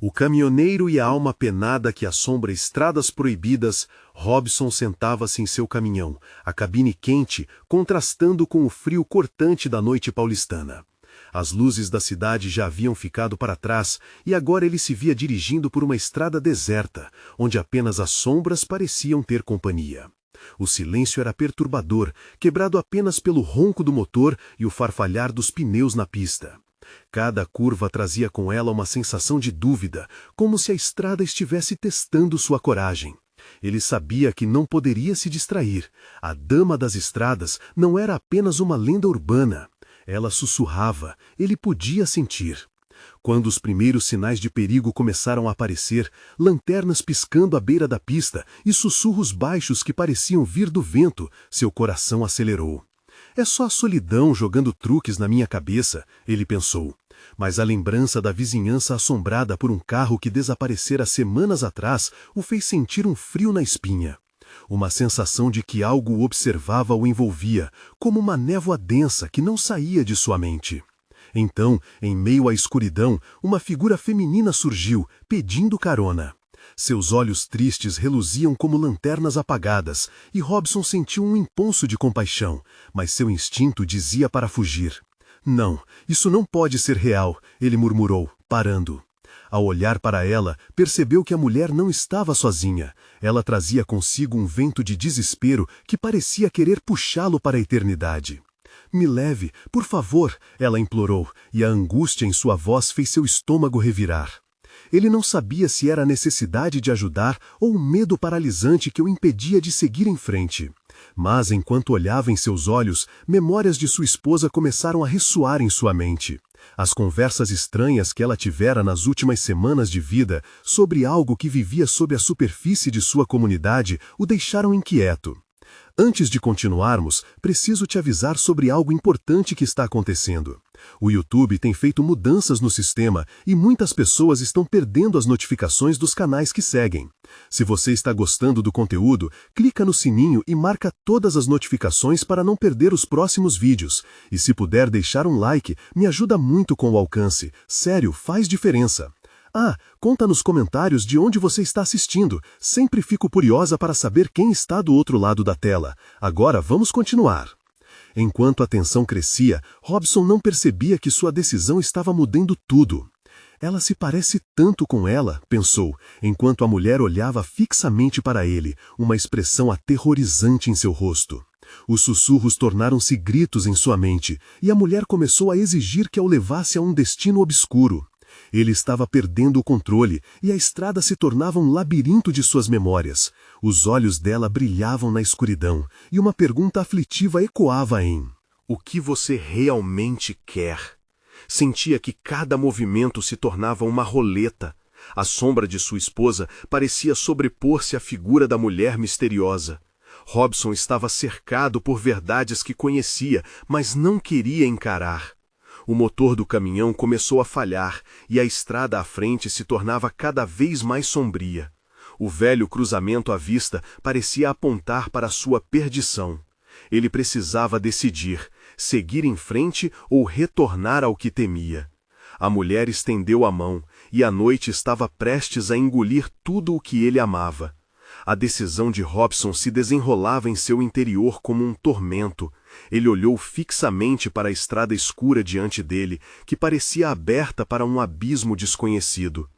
O caminhoneiro e a alma penada que assombra estradas proibidas, Robson sentava-se em seu caminhão, a cabine quente, contrastando com o frio cortante da noite paulistana. As luzes da cidade já haviam ficado para trás e agora ele se via dirigindo por uma estrada deserta, onde apenas as sombras pareciam ter companhia. O silêncio era perturbador, quebrado apenas pelo ronco do motor e o farfalhar dos pneus na pista. Cada curva trazia com ela uma sensação de dúvida, como se a estrada estivesse testando sua coragem. Ele sabia que não poderia se distrair. A Dama das Estradas não era apenas uma lenda urbana. Ela sussurrava, ele podia sentir. Quando os primeiros sinais de perigo começaram a aparecer, lanternas piscando à beira da pista e sussurros baixos que pareciam vir do vento, seu coração acelerou. É só a solidão jogando truques na minha cabeça, ele pensou. Mas a lembrança da vizinhança assombrada por um carro que desaparecera semanas atrás o fez sentir um frio na espinha. Uma sensação de que algo o observava o envolvia, como uma névoa densa que não saía de sua mente. Então, em meio à escuridão, uma figura feminina surgiu, pedindo carona. Seus olhos tristes reluziam como lanternas apagadas, e Robson sentiu um impulso de compaixão, mas seu instinto dizia para fugir. Não, isso não pode ser real, ele murmurou, parando. Ao olhar para ela, percebeu que a mulher não estava sozinha. Ela trazia consigo um vento de desespero que parecia querer puxá-lo para a eternidade. Me leve, por favor, ela implorou, e a angústia em sua voz fez seu estômago revirar. Ele não sabia se era a necessidade de ajudar ou o medo paralisante que o impedia de seguir em frente. Mas, enquanto olhava em seus olhos, memórias de sua esposa começaram a ressoar em sua mente. As conversas estranhas que ela tivera nas últimas semanas de vida sobre algo que vivia sob a superfície de sua comunidade o deixaram inquieto. Antes de continuarmos, preciso te avisar sobre algo importante que está acontecendo. O YouTube tem feito mudanças no sistema e muitas pessoas estão perdendo as notificações dos canais que seguem. Se você está gostando do conteúdo, clica no sininho e marca todas as notificações para não perder os próximos vídeos. E se puder deixar um like, me ajuda muito com o alcance. Sério, faz diferença. Conta nos comentários de onde você está assistindo. Sempre fico curiosa para saber quem está do outro lado da tela. Agora vamos continuar. Enquanto a tensão crescia, Robson não percebia que sua decisão estava mudando tudo. Ela se parece tanto com ela, pensou, enquanto a mulher olhava fixamente para ele, uma expressão aterrorizante em seu rosto. Os sussurros tornaram-se gritos em sua mente, e a mulher começou a exigir que a levasse a um destino obscuro. Ele estava perdendo o controle, e a estrada se tornava um labirinto de suas memórias. Os olhos dela brilhavam na escuridão, e uma pergunta aflitiva ecoava em: o que você realmente quer? Sentia que cada movimento se tornava uma roleta. A sombra de sua esposa parecia sobrepor-se à figura da mulher misteriosa. Robson estava cercado por verdades que conhecia, mas não queria encarar. O motor do caminhão começou a falhar e a estrada à frente se tornava cada vez mais sombria. O velho cruzamento à vista parecia apontar para sua perdição. Ele precisava decidir, seguir em frente ou retornar ao que temia. A mulher estendeu a mão e a noite estava prestes a engolir tudo o que ele amava. A decisão de Robson se desenrolava em seu interior como um tormento. Ele olhou fixamente para a estrada escura diante dele, que parecia aberta para um abismo desconhecido.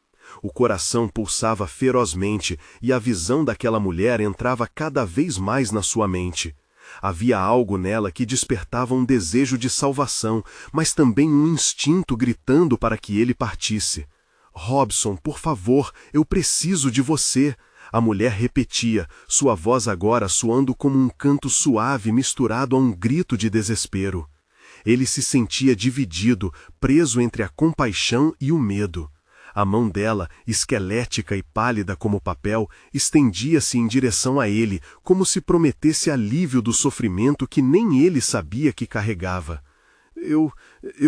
O coração pulsava ferozmente e a visão daquela mulher entrava cada vez mais na sua mente. Havia algo nela que despertava um desejo de salvação, mas também um instinto gritando para que ele partisse. Robson, por favor, eu preciso de você. A mulher repetia, sua voz agora soando como um canto suave misturado a um grito de desespero. Ele se sentia dividido, preso entre a compaixão e o medo. A mão dela, esquelética e pálida como papel, estendia-se em direção a ele, como se prometesse alívio do sofrimento que nem ele sabia que carregava. Eu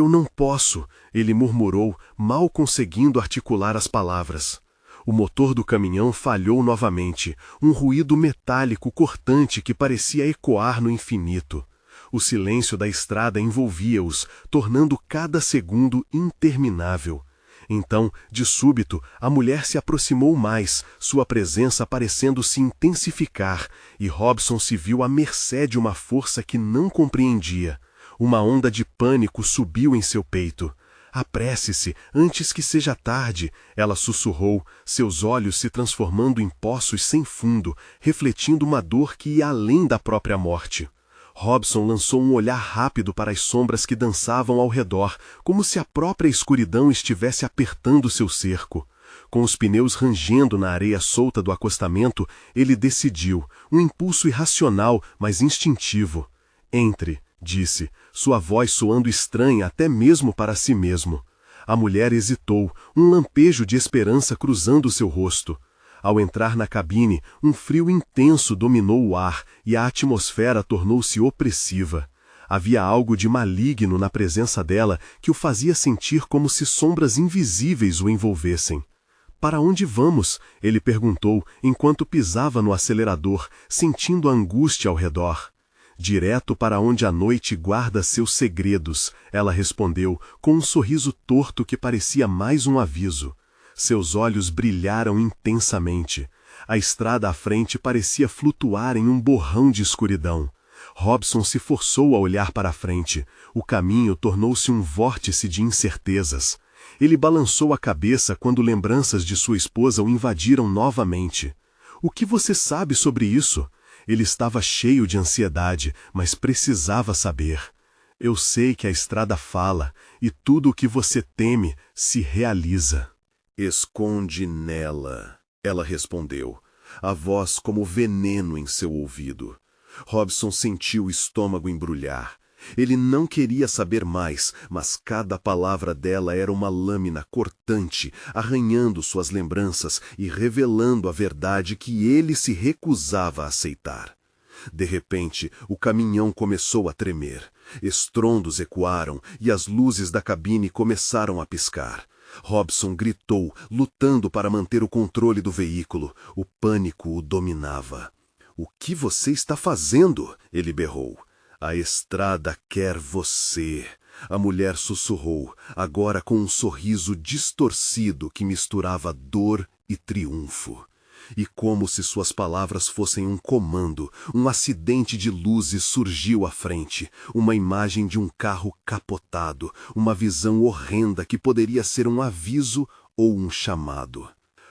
não posso, ele murmurou, mal conseguindo articular as palavras. O motor do caminhão falhou novamente, um ruído metálico cortante que parecia ecoar no infinito. O silêncio da estrada envolvia-os, tornando cada segundo interminável. Então, de súbito, a mulher se aproximou mais, sua presença parecendo se intensificar, e Robson se viu à mercê de uma força que não compreendia. Uma onda de pânico subiu em seu peito. Apresse-se, antes que seja tarde, ela sussurrou, seus olhos se transformando em poços sem fundo, refletindo uma dor que ia além da própria morte. Robson lançou um olhar rápido para as sombras que dançavam ao redor, como se a própria escuridão estivesse apertando seu cerco. Com os pneus rangendo na areia solta do acostamento, ele decidiu, um impulso irracional, mas instintivo. Entre, disse, sua voz soando estranha até mesmo para si mesmo. A mulher hesitou, um lampejo de esperança cruzando seu rosto. Ao entrar na cabine, um frio intenso dominou o ar e a atmosfera tornou-se opressiva. Havia algo de maligno na presença dela que o fazia sentir como se sombras invisíveis o envolvessem. Para onde vamos? Ele perguntou, enquanto pisava no acelerador, sentindo a angústia ao redor. Direto para onde a noite guarda seus segredos, ela respondeu, com um sorriso torto que parecia mais um aviso. Seus olhos brilharam intensamente. A estrada à frente parecia flutuar em um borrão de escuridão. Robson se forçou a olhar para a frente. O caminho tornou-se um vórtice de incertezas. Ele balançou a cabeça quando lembranças de sua esposa o invadiram novamente. O que você sabe sobre isso? Ele estava cheio de ansiedade, mas precisava saber. Eu sei que a estrada fala, e tudo o que você teme se realiza. Esconde nela, ela respondeu, a voz como veneno em seu ouvido. Robson sentiu o estômago embrulhar. Ele não queria saber mais, mas cada palavra dela era uma lâmina cortante, arranhando suas lembranças e revelando a verdade que ele se recusava a aceitar. De repente, o caminhão começou a tremer. Estrondos ecoaram e as luzes da cabine começaram a piscar. Robson gritou, lutando para manter o controle do veículo. O pânico o dominava. "O que você está fazendo?" ele berrou. "A estrada quer você." A mulher sussurrou, agora com um sorriso distorcido que misturava dor e triunfo. E como se suas palavras fossem um comando, um acidente de luzes surgiu à frente, uma imagem de um carro capotado, uma visão horrenda que poderia ser um aviso ou um chamado.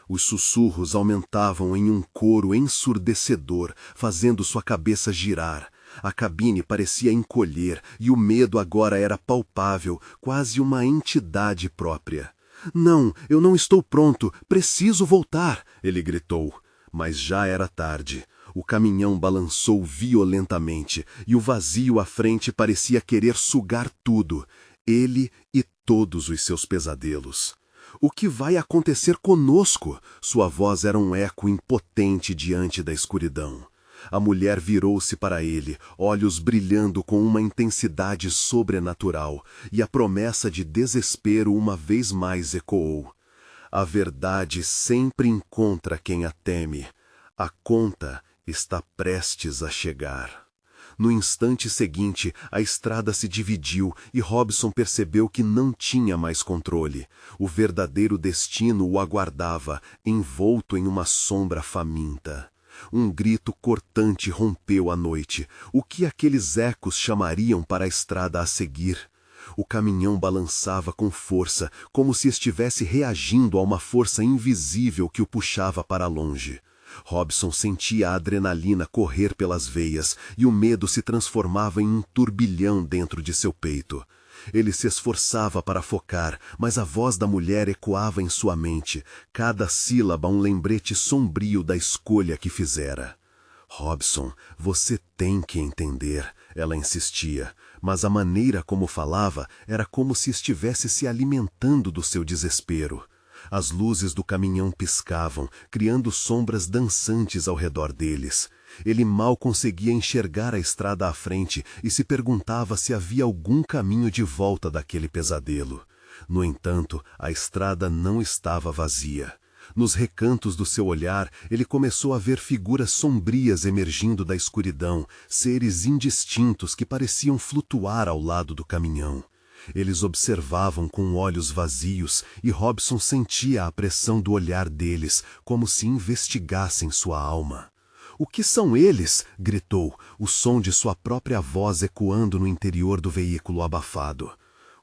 Os sussurros aumentavam em um coro ensurdecedor, fazendo sua cabeça girar. A cabine parecia encolher e o medo agora era palpável, quase uma entidade própria. "Não, eu não estou pronto, preciso voltar", ele gritou. Mas já era tarde. O caminhão balançou violentamente e o vazio à frente parecia querer sugar tudo, ele e todos os seus pesadelos. "O que vai acontecer conosco?" Sua voz era um eco impotente diante da escuridão. A mulher virou-se para ele, olhos brilhando com uma intensidade sobrenatural, e a promessa de desespero uma vez mais ecoou. "A verdade sempre encontra quem a teme. A conta está prestes a chegar." No instante seguinte, a estrada se dividiu e Robson percebeu que não tinha mais controle. O verdadeiro destino o aguardava, envolto em uma sombra faminta. Um grito cortante rompeu a noite. O que aqueles ecos chamariam para a estrada a seguir? O caminhão balançava com força, como se estivesse reagindo a uma força invisível que o puxava para longe. Robson sentia a adrenalina correr pelas veias e o medo se transformava em um turbilhão dentro de seu peito. Ele se esforçava para focar, mas a voz da mulher ecoava em sua mente, cada sílaba um lembrete sombrio da escolha que fizera. "Robson, você tem que entender", ela insistia, mas a maneira como falava era como se estivesse se alimentando do seu desespero. As luzes do caminhão piscavam, criando sombras dançantes ao redor deles. Ele mal conseguia enxergar a estrada à frente e se perguntava se havia algum caminho de volta daquele pesadelo. No entanto, a estrada não estava vazia. Nos recantos do seu olhar, ele começou a ver figuras sombrias emergindo da escuridão, seres indistintos que pareciam flutuar ao lado do caminhão. Eles observavam com olhos vazios e Robson sentia a pressão do olhar deles, como se investigassem sua alma. "O que são eles?" gritou, o som de sua própria voz ecoando no interior do veículo abafado.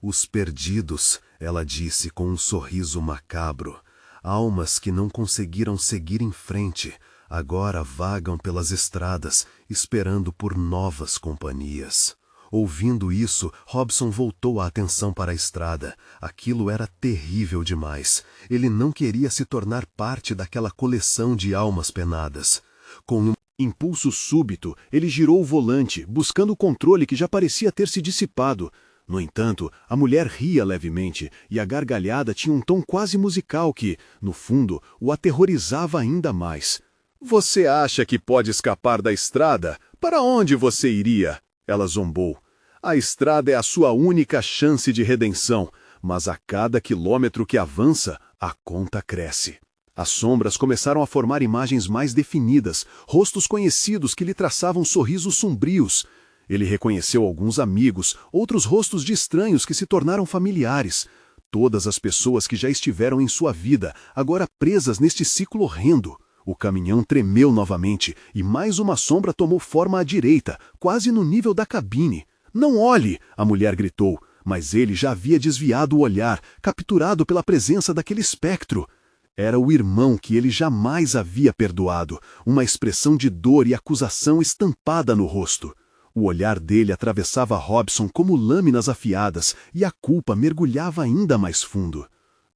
"Os perdidos", ela disse com um sorriso macabro. "Almas que não conseguiram seguir em frente, agora vagam pelas estradas, esperando por novas companhias." Ouvindo isso, Robson voltou a atenção para a estrada. Aquilo era terrível demais. Ele não queria se tornar parte daquela coleção de almas penadas. Com um impulso súbito, ele girou o volante, buscando o controle que já parecia ter se dissipado. No entanto, a mulher ria levemente, e a gargalhada tinha um tom quase musical que, no fundo, o aterrorizava ainda mais. "Você acha que pode escapar da estrada? Para onde você iria?" Ela zombou. "A estrada é a sua única chance de redenção, mas a cada quilômetro que avança, a conta cresce." As sombras começaram a formar imagens mais definidas, rostos conhecidos que lhe traçavam sorrisos sombrios. Ele reconheceu alguns amigos, outros rostos de estranhos que se tornaram familiares. Todas as pessoas que já estiveram em sua vida, agora presas neste ciclo horrendo. O caminhão tremeu novamente, e mais uma sombra tomou forma à direita, quase no nível da cabine. "Não olhe!" a mulher gritou, mas ele já havia desviado o olhar, capturado pela presença daquele espectro. Era o irmão que ele jamais havia perdoado, uma expressão de dor e acusação estampada no rosto. O olhar dele atravessava Robson como lâminas afiadas, e a culpa mergulhava ainda mais fundo.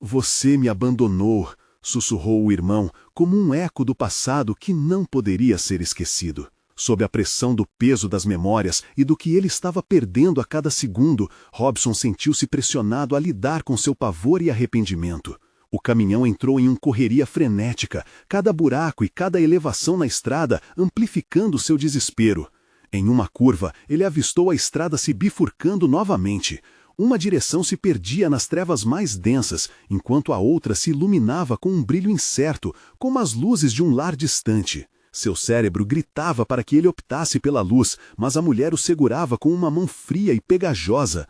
"Você me abandonou", sussurrou o irmão, como um eco do passado que não poderia ser esquecido. Sob a pressão do peso das memórias e do que ele estava perdendo a cada segundo, Robson sentiu-se pressionado a lidar com seu pavor e arrependimento. O caminhão entrou em uma correria frenética, cada buraco e cada elevação na estrada amplificando seu desespero. Em uma curva, ele avistou a estrada se bifurcando novamente. Uma direção se perdia nas trevas mais densas, enquanto a outra se iluminava com um brilho incerto, como as luzes de um lar distante. Seu cérebro gritava para que ele optasse pela luz, mas a mulher o segurava com uma mão fria e pegajosa.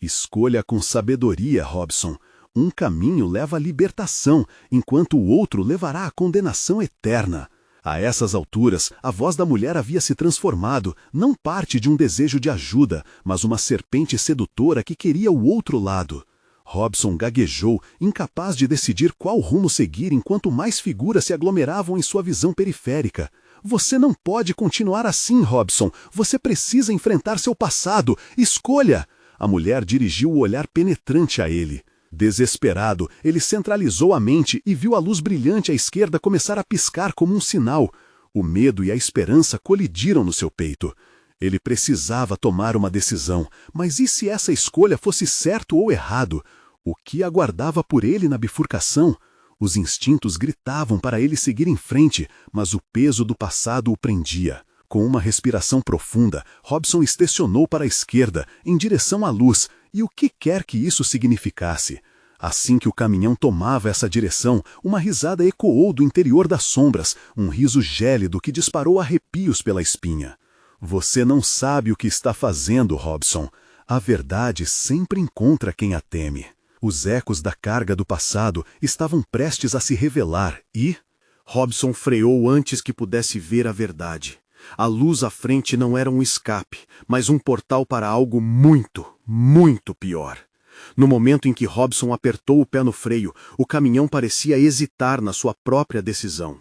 "Escolha com sabedoria, Robson. Um caminho leva à libertação, enquanto o outro levará à condenação eterna." A essas alturas, a voz da mulher havia se transformado, não parte de um desejo de ajuda, mas uma serpente sedutora que queria o outro lado. Robson gaguejou, incapaz de decidir qual rumo seguir enquanto mais figuras se aglomeravam em sua visão periférica. "Você não pode continuar assim, Robson. Você precisa enfrentar seu passado. Escolha!" A mulher dirigiu o olhar penetrante a ele. Desesperado, ele centralizou a mente e viu a luz brilhante à esquerda começar a piscar como um sinal. O medo e a esperança colidiram no seu peito. Ele precisava tomar uma decisão, mas e se essa escolha fosse certo ou errado? O que aguardava por ele na bifurcação? Os instintos gritavam para ele seguir em frente, mas o peso do passado o prendia. Com uma respiração profunda, Robson estacionou para a esquerda, em direção à luz, e o que quer que isso significasse. Assim que o caminhão tomava essa direção, uma risada ecoou do interior das sombras, um riso gélido que disparou arrepios pela espinha. "Você não sabe o que está fazendo, Robson. A verdade sempre encontra quem a teme." Os ecos da carga do passado estavam prestes a se revelar e... Robson freou antes que pudesse ver a verdade. A luz à frente não era um escape, mas um portal para algo muito, muito pior. No momento em que Robson apertou o pé no freio, o caminhão parecia hesitar na sua própria decisão.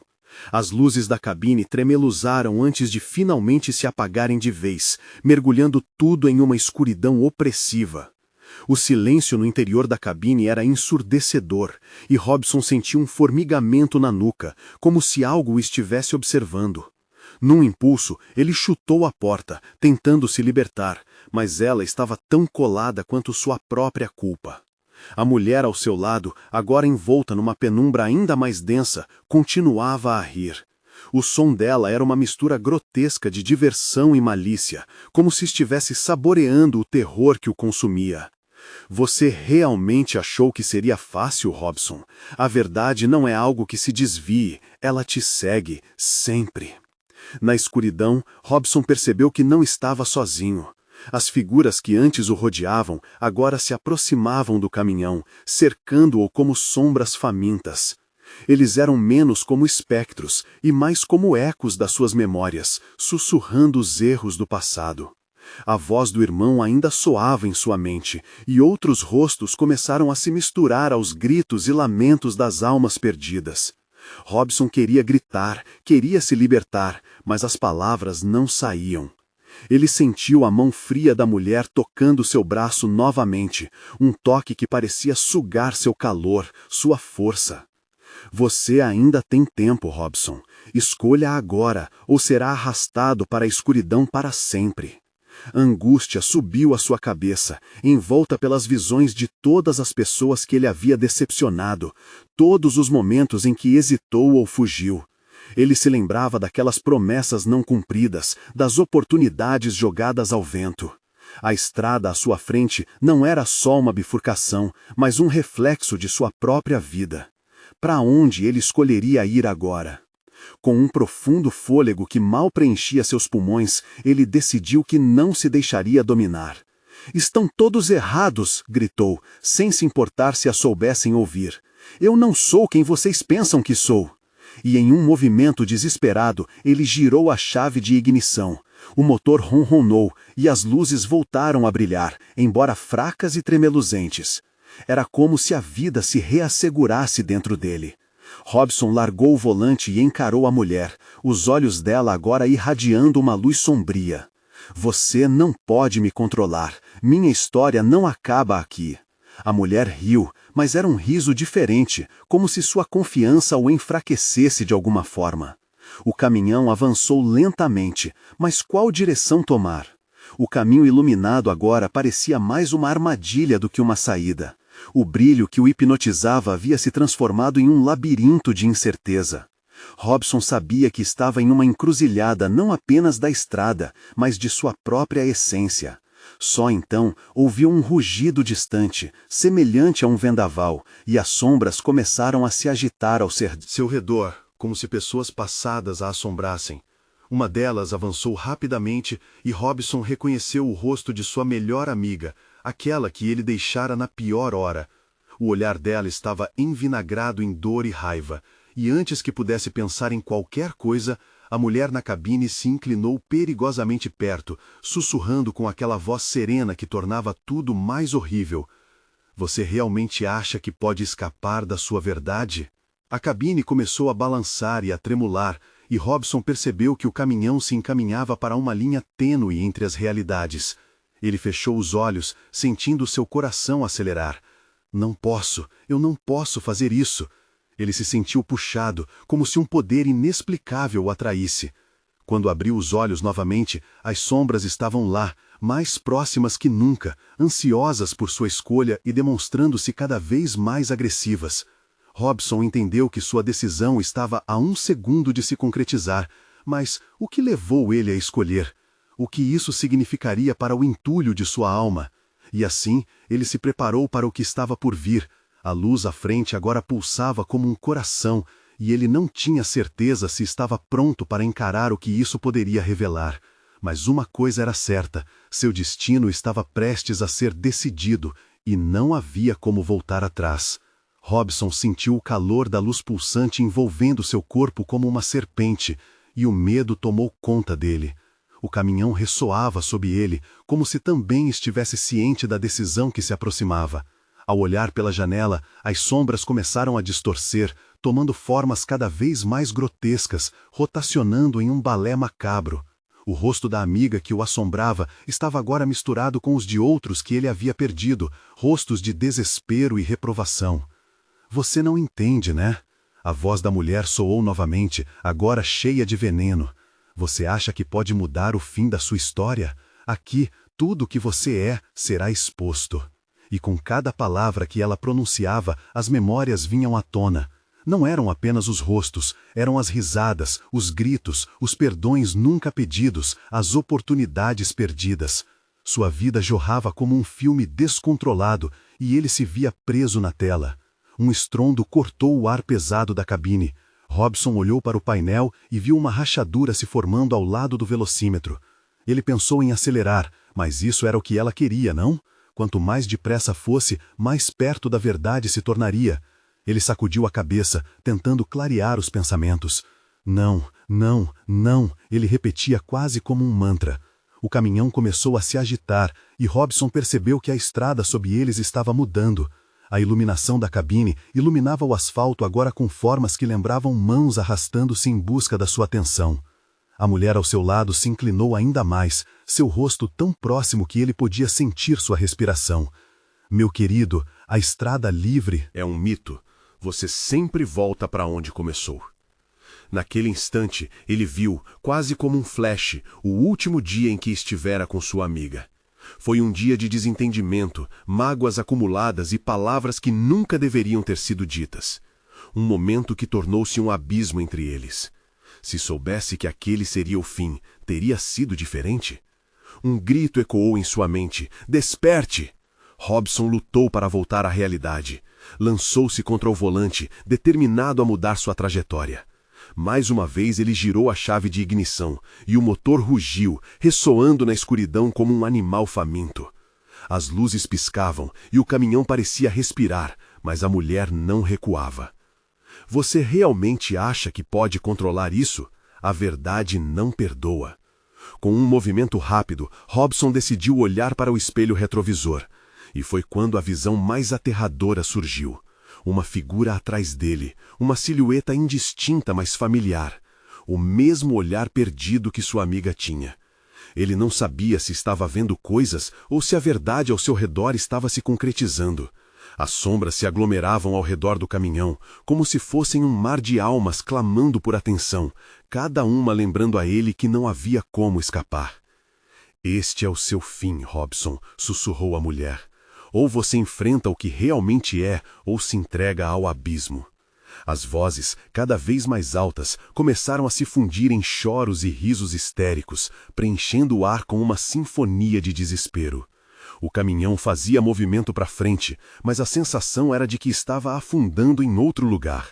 As luzes da cabine tremeluzaram antes de finalmente se apagarem de vez, mergulhando tudo em uma escuridão opressiva. O silêncio no interior da cabine era ensurdecedor, e Robson sentiu um formigamento na nuca, como se algo o estivesse observando. Num impulso, ele chutou a porta, tentando se libertar, mas ela estava tão colada quanto sua própria culpa. A mulher ao seu lado, agora envolta numa penumbra ainda mais densa, continuava a rir. O som dela era uma mistura grotesca de diversão e malícia, como se estivesse saboreando o terror que o consumia. "Você realmente achou que seria fácil, Robson? A verdade não é algo que se desvie, ela te segue, sempre." Na escuridão, Robson percebeu que não estava sozinho. As figuras que antes o rodeavam agora se aproximavam do caminhão, cercando-o como sombras famintas. Eles eram menos como espectros e mais como ecos das suas memórias, sussurrando os erros do passado. A voz do irmão ainda soava em sua mente, e outros rostos começaram a se misturar aos gritos e lamentos das almas perdidas. Robson queria gritar, queria se libertar, mas as palavras não saíam. Ele sentiu a mão fria da mulher tocando seu braço novamente, um toque que parecia sugar seu calor, sua força. Você ainda tem tempo, Robson. Escolha agora, ou será arrastado para a escuridão para sempre. A angústia subiu à sua cabeça, envolta pelas visões de todas as pessoas que ele havia decepcionado, todos os momentos em que hesitou ou fugiu. Ele se lembrava daquelas promessas não cumpridas, das oportunidades jogadas ao vento. A estrada à sua frente não era só uma bifurcação, mas um reflexo de sua própria vida. Para onde ele escolheria ir agora? Com um profundo fôlego que mal preenchia seus pulmões, ele decidiu que não se deixaria dominar. "Estão todos errados", gritou, sem se importar se a soubessem ouvir. "Eu não sou quem vocês pensam que sou." E em um movimento desesperado, ele girou a chave de ignição. O motor ronronou e as luzes voltaram a brilhar, embora fracas e tremeluzentes. Era como se a vida se reassegurasse dentro dele. Robson largou o volante e encarou a mulher, os olhos dela agora irradiando uma luz sombria. "Você não pode me controlar. Minha história não acaba aqui." A mulher riu, mas era um riso diferente, como se sua confiança o enfraquecesse de alguma forma. O caminhão avançou lentamente, mas qual direção tomar? O caminho iluminado agora parecia mais uma armadilha do que uma saída. O brilho que o hipnotizava havia se transformado em um labirinto de incerteza. Robson sabia que estava em uma encruzilhada não apenas da estrada, mas de sua própria essência. Só então ouviu um rugido distante, semelhante a um vendaval, e as sombras começaram a se agitar ao seu redor, como se pessoas passadas a assombrassem. Uma delas avançou rapidamente e Robson reconheceu o rosto de sua melhor amiga, aquela que ele deixara na pior hora. O olhar dela estava envinagrado em dor e raiva, e antes que pudesse pensar em qualquer coisa, a mulher na cabine se inclinou perigosamente perto, sussurrando com aquela voz serena que tornava tudo mais horrível. "Você realmente acha que pode escapar da sua verdade?" A cabine começou a balançar e a tremular, e Robson percebeu que o caminhão se encaminhava para uma linha tênue entre as realidades. Ele fechou os olhos, sentindo seu coração acelerar. Eu não posso fazer isso." Ele se sentiu puxado, como se um poder inexplicável o atraísse. Quando abriu os olhos novamente, as sombras estavam lá, mais próximas que nunca, ansiosas por sua escolha e demonstrando-se cada vez mais agressivas. Robson entendeu que sua decisão estava a 1 segundo de se concretizar, mas o que levou ele a escolher? O que isso significaria para o entulho de sua alma? E assim, ele se preparou para o que estava por vir. A luz à frente agora pulsava como um coração, e ele não tinha certeza se estava pronto para encarar o que isso poderia revelar. Mas uma coisa era certa: seu destino estava prestes a ser decidido, e não havia como voltar atrás. Robson sentiu o calor da luz pulsante envolvendo seu corpo como uma serpente, e o medo tomou conta dele. O caminhão ressoava sob ele, como se também estivesse ciente da decisão que se aproximava. Ao olhar pela janela, as sombras começaram a distorcer, tomando formas cada vez mais grotescas, rotacionando em um balé macabro. O rosto da amiga que o assombrava estava agora misturado com os de outros que ele havia perdido, rostos de desespero e reprovação. "Você não entende, né?" A voz da mulher soou novamente, agora cheia de veneno. "Você acha que pode mudar o fim da sua história? Aqui, tudo o que você é será exposto." E com cada palavra que ela pronunciava, as memórias vinham à tona. Não eram apenas os rostos, eram as risadas, os gritos, os perdões nunca pedidos, as oportunidades perdidas. Sua vida jorrava como um filme descontrolado, e ele se via preso na tela. Um estrondo cortou o ar pesado da cabine. Robson olhou para o painel e viu uma rachadura se formando ao lado do velocímetro. Ele pensou em acelerar, Mas isso era o que ela queria, não? Quanto mais depressa fosse, mais perto da verdade se tornaria. Ele sacudiu a cabeça, tentando clarear os pensamentos. Não, não, não, ele repetia quase como um mantra. O caminhão começou a se agitar e Robson percebeu que a estrada sob eles estava mudando. A iluminação da cabine iluminava o asfalto agora com formas que lembravam mãos arrastando-se em busca da sua atenção. A mulher ao seu lado se inclinou ainda mais, seu rosto tão próximo que ele podia sentir sua respiração. Meu querido, a estrada livre é um mito. Você sempre volta para onde começou. Naquele instante, ele viu, quase como um flash, o último dia em que estivera com sua amiga. Foi um dia de desentendimento, mágoas acumuladas e palavras que nunca deveriam ter sido ditas. Um momento que tornou-se um abismo entre eles. Se soubesse que aquele seria o fim, teria sido diferente? Um grito ecoou em sua mente. Desperte! Robson lutou para voltar à realidade. Lançou-se contra o volante, determinado a mudar sua trajetória. Mais uma vez ele girou a chave de ignição, e o motor rugiu, ressoando na escuridão como um animal faminto. As luzes piscavam, e o caminhão parecia respirar, mas a mulher não recuava. Você realmente acha que pode controlar isso? A verdade não perdoa. Com um movimento rápido, Robson decidiu olhar para o espelho retrovisor. E foi quando a visão mais aterradora surgiu. Uma figura atrás dele, uma silhueta indistinta, mas familiar. O mesmo olhar perdido que sua amiga tinha. Ele não sabia se estava vendo coisas ou se a verdade ao seu redor estava se concretizando. As sombras se aglomeravam ao redor do caminhão, como se fossem um mar de almas clamando por atenção, cada uma lembrando a ele que não havia como escapar. Este é o seu fim, Robson, sussurrou a mulher. Ou você enfrenta o que realmente é, ou se entrega ao abismo. As vozes, cada vez mais altas, começaram a se fundir em choros e risos histéricos, preenchendo o ar com uma sinfonia de desespero. O caminhão fazia movimento para frente, mas a sensação era de que estava afundando em outro lugar.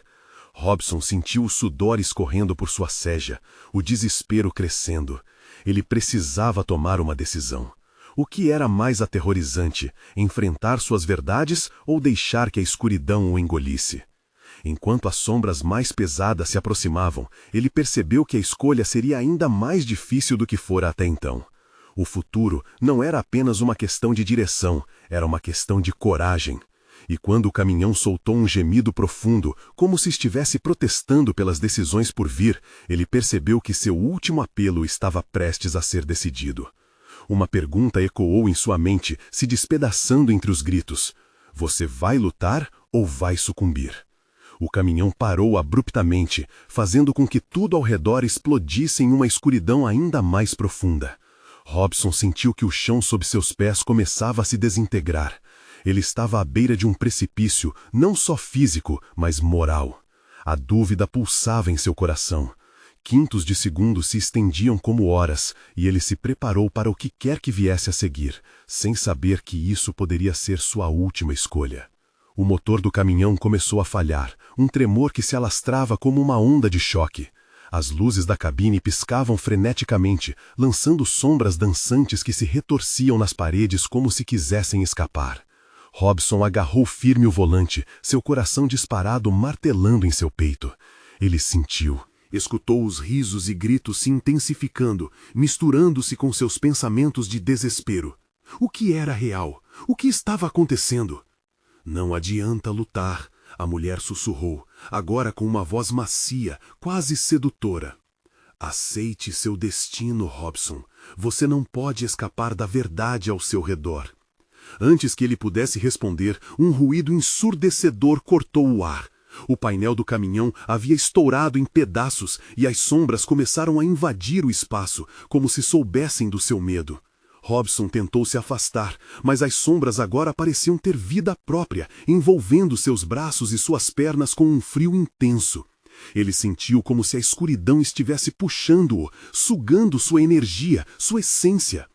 Robson sentiu o sudor escorrendo por sua seja, o desespero crescendo. Ele precisava tomar uma decisão. O que era mais aterrorizante, enfrentar suas verdades ou deixar que a escuridão o engolisse? Enquanto as sombras mais pesadas se aproximavam, ele percebeu que a escolha seria ainda mais difícil do que fora até então. O futuro não era apenas uma questão de direção, era uma questão de coragem. E quando o caminhão soltou um gemido profundo, como se estivesse protestando pelas decisões por vir, ele percebeu que seu último apelo estava prestes a ser decidido. Uma pergunta ecoou em sua mente, se despedaçando entre os gritos. Você vai lutar ou vai sucumbir? O caminhão parou abruptamente, fazendo com que tudo ao redor explodisse em uma escuridão ainda mais profunda. Robson sentiu que o chão sob seus pés começava a se desintegrar. Ele estava à beira de um precipício, não só físico, mas moral. A dúvida pulsava em seu coração. Quintos de segundo se estendiam como horas, e ele se preparou para o que quer que viesse a seguir, sem saber que isso poderia ser sua última escolha. O motor do caminhão começou a falhar, um tremor que se alastrava como uma onda de choque. As luzes da cabine piscavam freneticamente, lançando sombras dançantes que se retorciam nas paredes como se quisessem escapar. Robson agarrou firme o volante, seu coração disparado martelando em seu peito. Ele sentiu. Escutou os risos e gritos se intensificando, misturando-se com seus pensamentos de desespero. O que era real? O que estava acontecendo? Não adianta lutar, a mulher sussurrou, agora com uma voz macia, quase sedutora. Aceite seu destino, Robson. Você não pode escapar da verdade ao seu redor. Antes que ele pudesse responder, um ruído ensurdecedor cortou o ar. O painel do caminhão havia estourado em pedaços e as sombras começaram a invadir o espaço, como se soubessem do seu medo. Robson tentou se afastar, mas as sombras agora pareciam ter vida própria, envolvendo seus braços e suas pernas com um frio intenso. Ele sentiu como se a escuridão estivesse puxando-o, sugando sua energia, sua essência.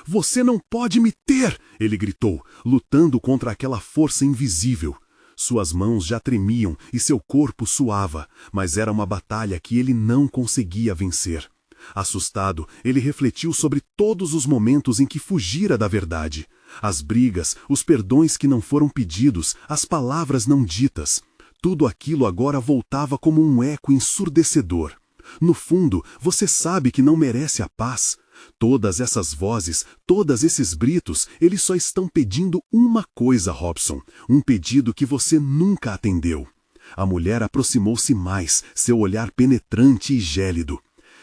"Você não pode me ter!" ele gritou, lutando contra aquela força invisível. Suas mãos já tremiam e seu corpo suava, mas era uma batalha que ele não conseguia vencer. Assustado, ele refletiu sobre todos os momentos em que fugira da verdade. As brigas, os perdões que não foram pedidos, as palavras não ditas. Tudo aquilo agora voltava como um eco ensurdecedor. No fundo, você sabe que não merece a paz. Todas essas vozes, todos esses gritos, eles só estão pedindo uma coisa, Robson. Um pedido que você nunca atendeu. A mulher aproximou-se mais, seu olhar penetrante e gélido.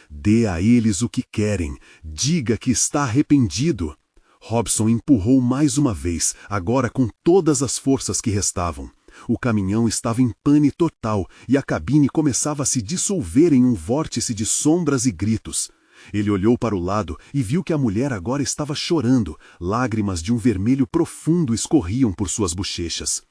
Dê a eles o que querem. Diga que está arrependido. Robson empurrou mais uma vez, agora com todas as forças que restavam. O caminhão estava em pane total e a cabine começava a se dissolver em um vórtice de sombras e gritos. Ele olhou para o lado e viu que a mulher agora estava chorando. Lágrimas de um vermelho profundo escorriam por suas bochechas.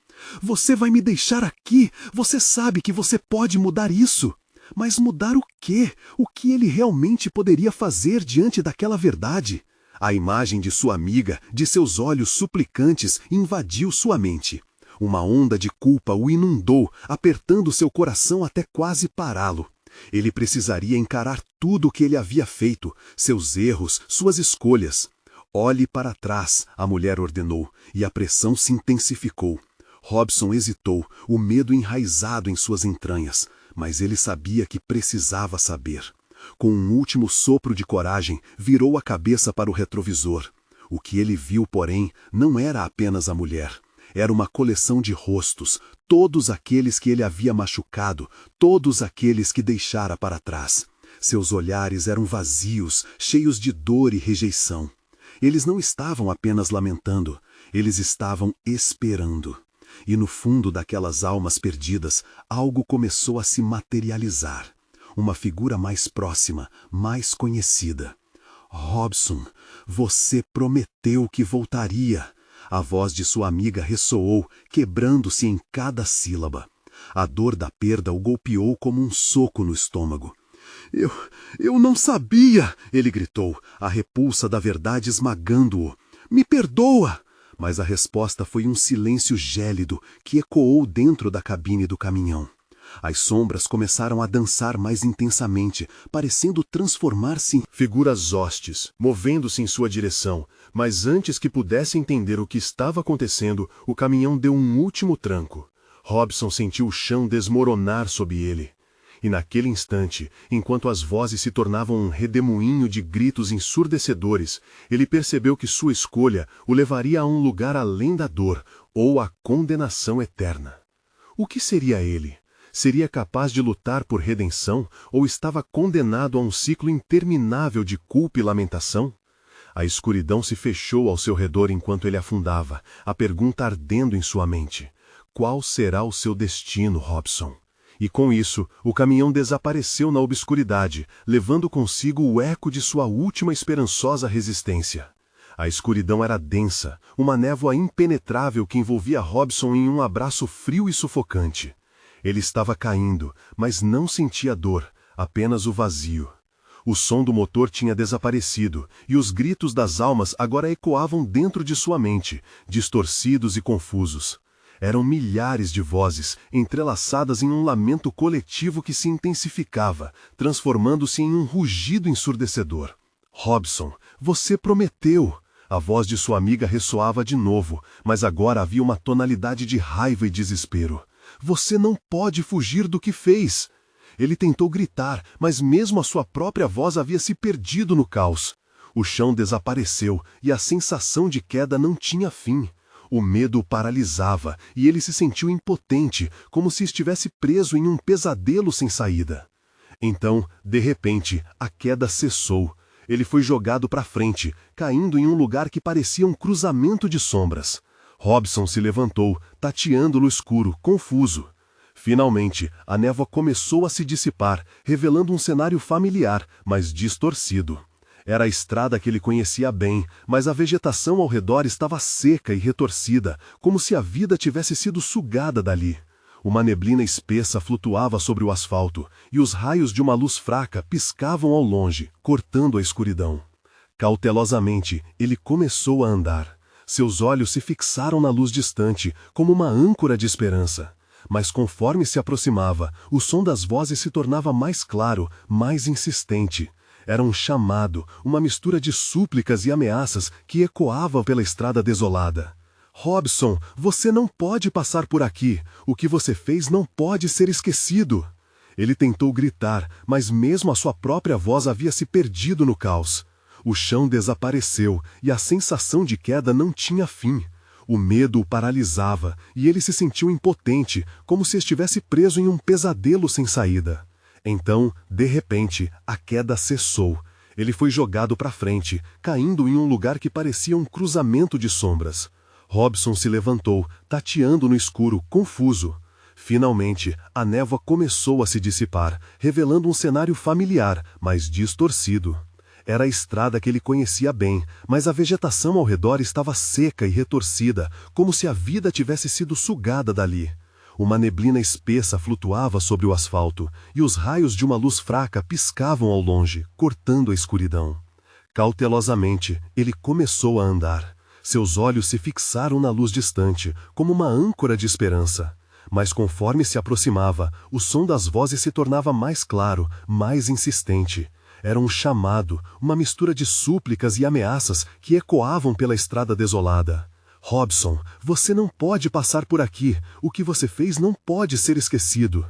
Você vai me deixar aqui? Você sabe que você pode mudar isso. Mas mudar o quê? O que ele realmente poderia fazer diante daquela verdade? A imagem de sua amiga, de seus olhos suplicantes, invadiu sua mente. Uma onda de culpa o inundou, apertando seu coração até quase pará-lo. Ele precisaria encarar tudo o que ele havia feito, seus erros, suas escolhas. Olhe para trás, a mulher ordenou, e a pressão se intensificou. Robson hesitou, o medo enraizado em suas entranhas, mas ele sabia que precisava saber. Com um último sopro de coragem, virou a cabeça para o retrovisor. O que ele viu, porém, não era apenas a mulher. Era uma coleção de rostos, todos aqueles que ele havia machucado, todos aqueles que deixara para trás. Seus olhares eram vazios, cheios de dor e rejeição. Eles não estavam apenas lamentando, eles estavam esperando. E no fundo daquelas almas perdidas, algo começou a se materializar. Uma figura mais próxima, mais conhecida. Robson, você prometeu que voltaria. A voz de sua amiga ressoou, quebrando-se em cada sílaba. A dor da perda o golpeou como um soco no estômago. Eu não sabia, ele gritou, a repulsa da verdade esmagando-o. Me perdoa! Mas a resposta foi um silêncio gélido que ecoou dentro da cabine do caminhão. As sombras começaram a dançar mais intensamente, parecendo transformar-se em figuras hostes, movendo-se em sua direção, mas antes que pudesse entender o que estava acontecendo, o caminhão deu um último tranco. Robson sentiu o chão desmoronar sob ele. E naquele instante, enquanto as vozes se tornavam um redemoinho de gritos ensurdecedores, ele percebeu que sua escolha o levaria a um lugar além da dor, ou à condenação eterna. O que seria ele? Seria capaz de lutar por redenção, ou estava condenado a um ciclo interminável de culpa e lamentação? A escuridão se fechou ao seu redor enquanto ele afundava, a pergunta ardendo em sua mente. Qual será o seu destino, Robson? E com isso, o caminhão desapareceu na obscuridade, levando consigo o eco de sua última esperançosa resistência. A escuridão era densa, uma névoa impenetrável que envolvia Robson em um abraço frio e sufocante. Ele estava caindo, mas não sentia dor, apenas o vazio. O som do motor tinha desaparecido, e os gritos das almas agora ecoavam dentro de sua mente, distorcidos e confusos. Eram milhares de vozes, entrelaçadas em um lamento coletivo que se intensificava, transformando-se em um rugido ensurdecedor. Robson, você prometeu! A voz de sua amiga ressoava de novo, mas agora havia uma tonalidade de raiva e desespero. Você não pode fugir do que fez! Ele tentou gritar, mas mesmo a sua própria voz havia se perdido no caos. O chão desapareceu e a sensação de queda não tinha fim. O medo o paralisava e ele se sentiu impotente, como se estivesse preso em um pesadelo sem saída. Então, de repente, a queda cessou. Ele foi jogado para frente, caindo em um lugar que parecia um cruzamento de sombras. Robson se levantou, tateando no escuro, confuso. Finalmente, a névoa começou a se dissipar, revelando um cenário familiar, mas distorcido. Era a estrada que ele conhecia bem, mas a vegetação ao redor estava seca e retorcida, como se a vida tivesse sido sugada dali. Uma neblina espessa flutuava sobre o asfalto, e os raios de uma luz fraca piscavam ao longe, cortando a escuridão. Cautelosamente, ele começou a andar. Seus olhos se fixaram na luz distante, como uma âncora de esperança. Mas conforme se aproximava, o som das vozes se tornava mais claro, mais insistente. Era um chamado, uma mistura de súplicas e ameaças que ecoava pela estrada desolada. Robson, você não pode passar por aqui. O que você fez não pode ser esquecido. Ele tentou gritar, mas mesmo a sua própria voz havia se perdido no caos. O chão desapareceu e a sensação de queda não tinha fim. O medo o paralisava e ele se sentiu impotente, como se estivesse preso em um pesadelo sem saída. Então, de repente, a queda cessou. Ele foi jogado para frente, caindo em um lugar que parecia um cruzamento de sombras. Robson se levantou, tateando no escuro, confuso. Finalmente, a névoa começou a se dissipar, revelando um cenário familiar, mas distorcido. Era a estrada que ele conhecia bem, mas a vegetação ao redor estava seca e retorcida, como se a vida tivesse sido sugada dali. Uma neblina espessa flutuava sobre o asfalto, e os raios de uma luz fraca piscavam ao longe, cortando a escuridão. Cautelosamente, ele começou a andar. Seus olhos se fixaram na luz distante, como uma âncora de esperança. Mas conforme se aproximava, o som das vozes se tornava mais claro, mais insistente. Era um chamado, uma mistura de súplicas e ameaças que ecoavam pela estrada desolada. Robson, você não pode passar por aqui. O que você fez não pode ser esquecido.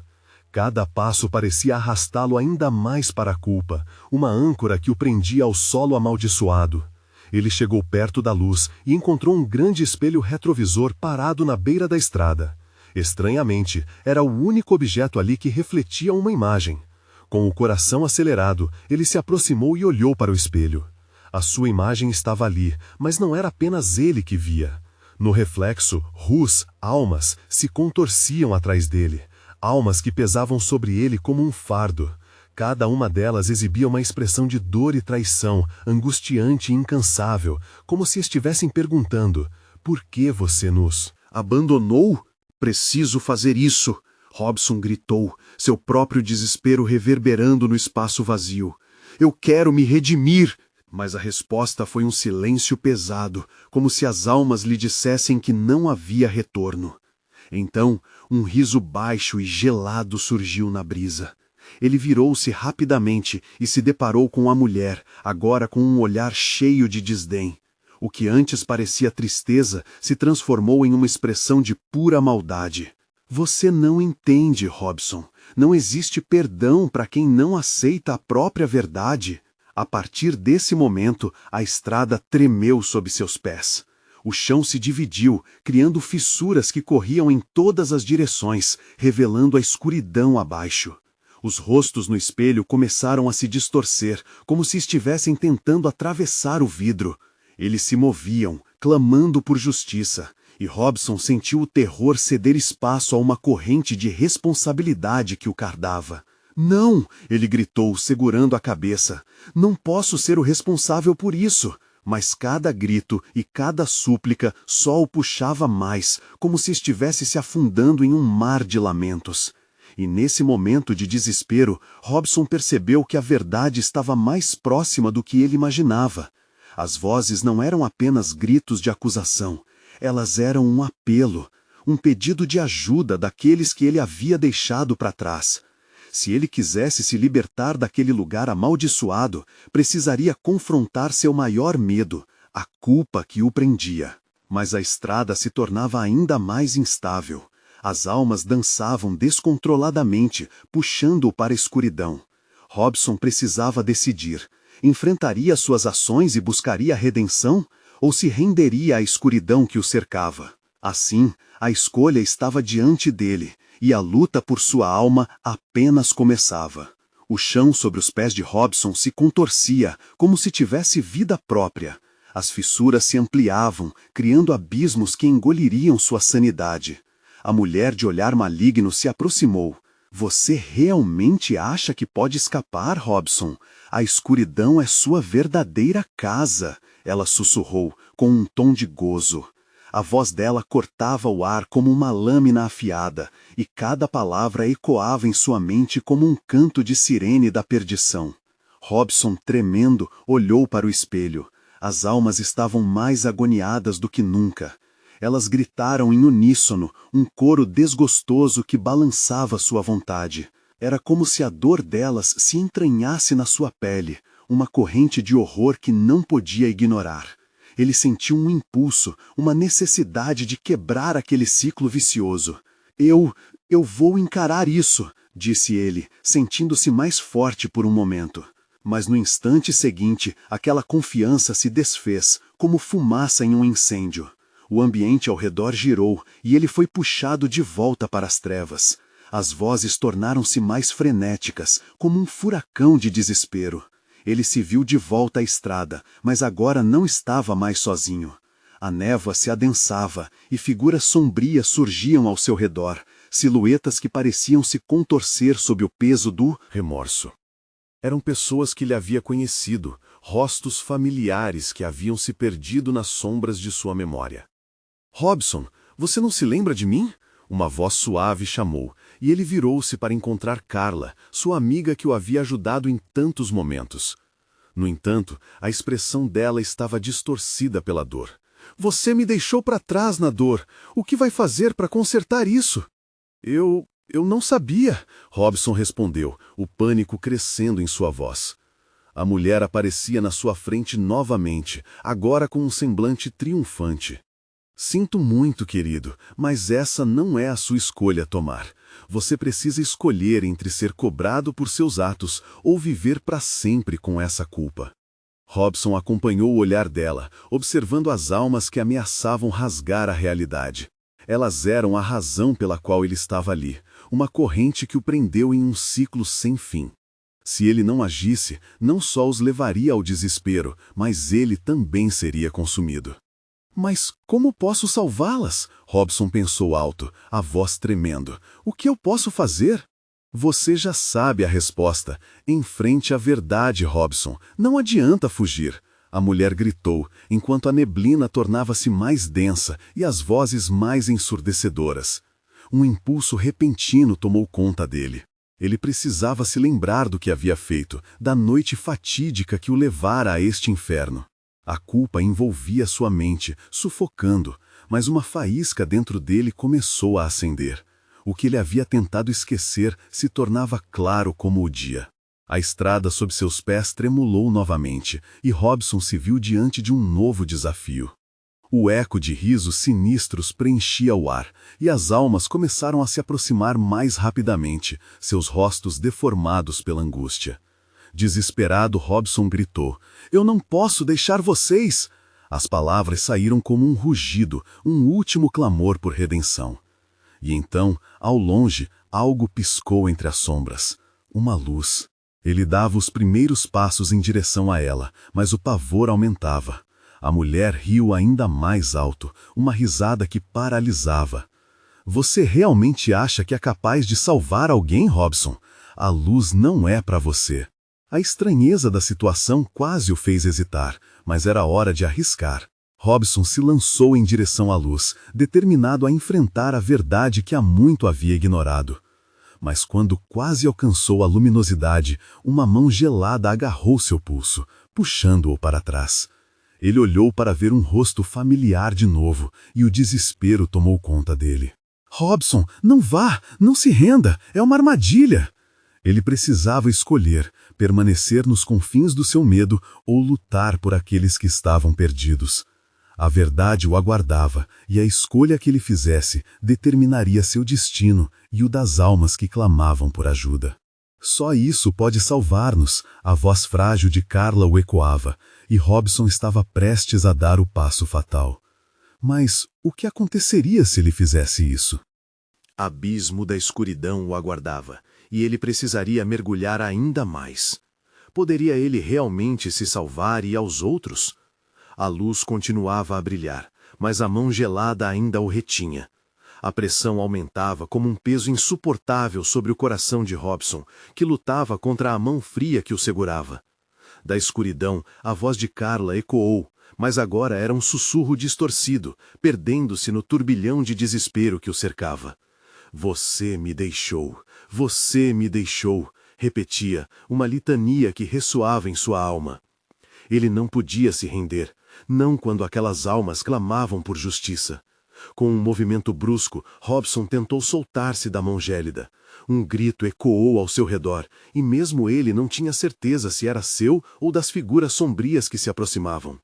Cada passo parecia arrastá-lo ainda mais para a culpa, uma âncora que o prendia ao solo amaldiçoado. Ele chegou perto da luz e encontrou um grande espelho retrovisor parado na beira da estrada. Estranhamente, era o único objeto ali que refletia uma imagem. Com o coração acelerado, ele se aproximou e olhou para o espelho. A sua imagem estava ali, mas não era apenas ele que via. No reflexo, almas, se contorciam atrás dele. Almas que pesavam sobre ele como um fardo. Cada uma delas exibia uma expressão de dor e traição, angustiante e incansável, como se estivessem perguntando: por que você nos Abandonou? Preciso fazer isso! Robson gritou, seu próprio desespero reverberando no espaço vazio. Eu quero me redimir! Mas a resposta foi um silêncio pesado, como se as almas lhe dissessem que não havia retorno. Então, um riso baixo e gelado surgiu na brisa. Ele virou-se rapidamente e se deparou com a mulher, agora com um olhar cheio de desdém. O que antes parecia tristeza se transformou em uma expressão de pura maldade. Você não entende, Robson. Não existe perdão para quem não aceita a própria verdade. A partir desse momento, a estrada tremeu sob seus pés. O chão se dividiu, criando fissuras que corriam em todas as direções, revelando a escuridão abaixo. Os rostos no espelho começaram a se distorcer, como se estivessem tentando atravessar o vidro. Eles se moviam, clamando por justiça, e Robson sentiu o terror ceder espaço a uma corrente de responsabilidade que o cardava. Não! Ele gritou, segurando a cabeça. Não posso ser o responsável por isso. Mas cada grito e cada súplica só o puxava mais, como se estivesse se afundando em um mar de lamentos. E nesse momento de desespero, Robson percebeu que a verdade estava mais próxima do que ele imaginava. As vozes não eram apenas gritos de acusação. Elas eram um apelo, um pedido de ajuda daqueles que ele havia deixado para trás. Se ele quisesse se libertar daquele lugar amaldiçoado, precisaria confrontar seu maior medo, a culpa que o prendia. Mas a estrada se tornava ainda mais instável. As almas dançavam descontroladamente, puxando-o para a escuridão. Robson precisava decidir. Enfrentaria suas ações e buscaria a redenção? Ou se renderia à escuridão que o cercava? Assim, a escolha estava diante dele, e a luta por sua alma apenas começava. O chão sobre os pés de Robson se contorcia, como se tivesse vida própria. As fissuras se ampliavam, criando abismos que engoliriam sua sanidade. A mulher de olhar maligno se aproximou. Você realmente acha que pode escapar, Robson? A escuridão é sua verdadeira casa, ela sussurrou, com um tom de gozo. A voz dela cortava o ar como uma lâmina afiada, e cada palavra ecoava em sua mente como um canto de sirene da perdição. Robson, tremendo, olhou para o espelho. As almas estavam mais agoniadas do que nunca. Elas gritaram em uníssono, um coro desgostoso que balançava sua vontade. Era como se a dor delas se entranhasse na sua pele, uma corrente de horror que não podia ignorar. Ele sentiu um impulso, uma necessidade de quebrar aquele ciclo vicioso. Eu vou encarar isso, disse ele, sentindo-se mais forte por um momento. Mas no instante seguinte, aquela confiança se desfez, como fumaça em um incêndio. O ambiente ao redor girou e ele foi puxado de volta para as trevas. As vozes tornaram-se mais frenéticas, como um furacão de desespero. Ele se viu de volta à estrada, mas agora não estava mais sozinho. A névoa se adensava e figuras sombrias surgiam ao seu redor, silhuetas que pareciam se contorcer sob o peso do remorso. Eram pessoas que ele havia conhecido, rostos familiares que haviam se perdido nas sombras de sua memória. Robson, você não se lembra de mim? Uma voz suave chamou, e ele virou-se para encontrar Carla, sua amiga que o havia ajudado em tantos momentos. No entanto, a expressão dela estava distorcida pela dor. Você me deixou para trás na dor. O que vai fazer para consertar isso? Eu não sabia, Robson respondeu, o pânico crescendo em sua voz. A mulher aparecia na sua frente novamente, agora com um semblante triunfante. Sinto muito, querido, mas essa não é a sua escolha a tomar. Você precisa escolher entre ser cobrado por seus atos ou viver para sempre com essa culpa. Robson acompanhou o olhar dela, observando as almas que ameaçavam rasgar a realidade. Elas eram a razão pela qual ele estava ali, uma corrente que o prendeu em um ciclo sem fim. Se ele não agisse, não só os levaria ao desespero, mas ele também seria consumido. Mas como posso salvá-las? Robson pensou alto, a voz tremendo. O que eu posso fazer? Você já sabe a resposta. Enfrente a verdade, Robson. Não adianta fugir. A mulher gritou, enquanto a neblina tornava-se mais densa e as vozes mais ensurdecedoras. Um impulso repentino tomou conta dele. Ele precisava se lembrar do que havia feito, da noite fatídica que o levara a este inferno. A culpa envolvia sua mente, sufocando, mas uma faísca dentro dele começou a acender. O que ele havia tentado esquecer se tornava claro como o dia. A estrada sob seus pés tremulou novamente, e Robson se viu diante de um novo desafio. O eco de risos sinistros preenchia o ar, e as almas começaram a se aproximar mais rapidamente, seus rostos deformados pela angústia. Desesperado, Robson gritou, "Eu não posso deixar vocês!" As palavras saíram como um rugido, um último clamor por redenção. E então, ao longe, algo piscou entre as sombras. Uma luz. Ele dava os primeiros passos em direção a ela, mas o pavor aumentava. A mulher riu ainda mais alto, uma risada que paralisava. Você realmente acha que é capaz de salvar alguém, Robson? A luz não é para você. A estranheza da situação quase o fez hesitar, mas era hora de arriscar. Robson se lançou em direção à luz, determinado a enfrentar a verdade que há muito havia ignorado. Mas quando quase alcançou a luminosidade, uma mão gelada agarrou seu pulso, puxando-o para trás. Ele olhou para ver um rosto familiar de novo, e o desespero tomou conta dele. Robson, não vá, não se renda, é uma armadilha. Ele precisava escolher, permanecer nos confins do seu medo ou lutar por aqueles que estavam perdidos. A verdade o aguardava, e a escolha que ele fizesse determinaria seu destino e o das almas que clamavam por ajuda. Só isso pode salvar-nos, a voz frágil de Carla o ecoava, e Robson estava prestes a dar o passo fatal. Mas o que aconteceria se ele fizesse isso? Abismo da escuridão o aguardava, e ele precisaria mergulhar ainda mais. Poderia ele realmente se salvar e aos outros? A luz continuava a brilhar, mas a mão gelada ainda o retinha. A pressão aumentava como um peso insuportável sobre o coração de Robson, que lutava contra a mão fria que o segurava. Da escuridão, a voz de Carla ecoou, mas agora era um sussurro distorcido, perdendo-se no turbilhão de desespero que o cercava. Você me deixou, repetia, uma litania que ressoava em sua alma. Ele não podia se render, não quando aquelas almas clamavam por justiça. Com um movimento brusco, Robson tentou soltar-se da mão gélida. Um grito ecoou ao seu redor, e mesmo ele não tinha certeza se era seu ou das figuras sombrias que se aproximavam.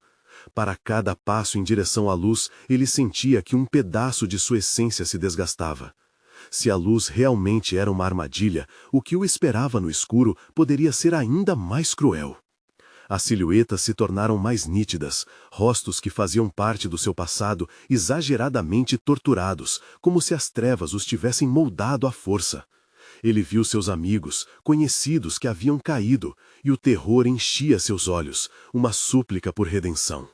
Para cada passo em direção à luz, ele sentia que um pedaço de sua essência se desgastava. Se a luz realmente era uma armadilha, o que o esperava no escuro poderia ser ainda mais cruel. As silhuetas se tornaram mais nítidas, rostos que faziam parte do seu passado exageradamente torturados, como se as trevas os tivessem moldado à força. Ele viu seus amigos, conhecidos que haviam caído, e o terror enchia seus olhos, uma súplica por redenção.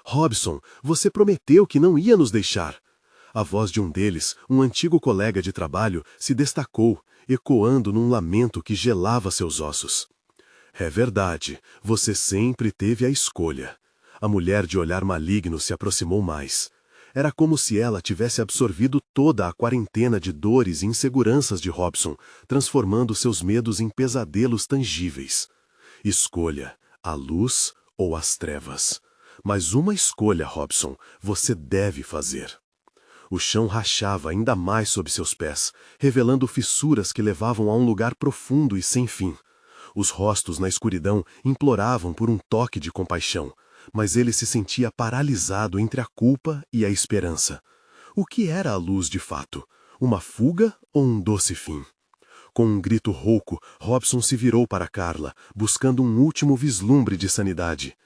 Robson, você prometeu que não ia nos deixar. A voz de um deles, um antigo colega de trabalho, se destacou, ecoando num lamento que gelava seus ossos. É verdade, você sempre teve a escolha. A mulher de olhar maligno se aproximou mais. Era como se ela tivesse absorvido toda a quarentena de dores e inseguranças de Robson, transformando seus medos em pesadelos tangíveis. Escolha, a luz ou as trevas. Mas uma escolha, Robson, você deve fazer. O chão rachava ainda mais sob seus pés, revelando fissuras que levavam a um lugar profundo e sem fim. Os rostos na escuridão imploravam por um toque de compaixão, mas ele se sentia paralisado entre a culpa e a esperança. O que era a luz de fato? Uma fuga ou um doce fim? Com um grito rouco, Robson se virou para Carla, buscando um último vislumbre de sanidade.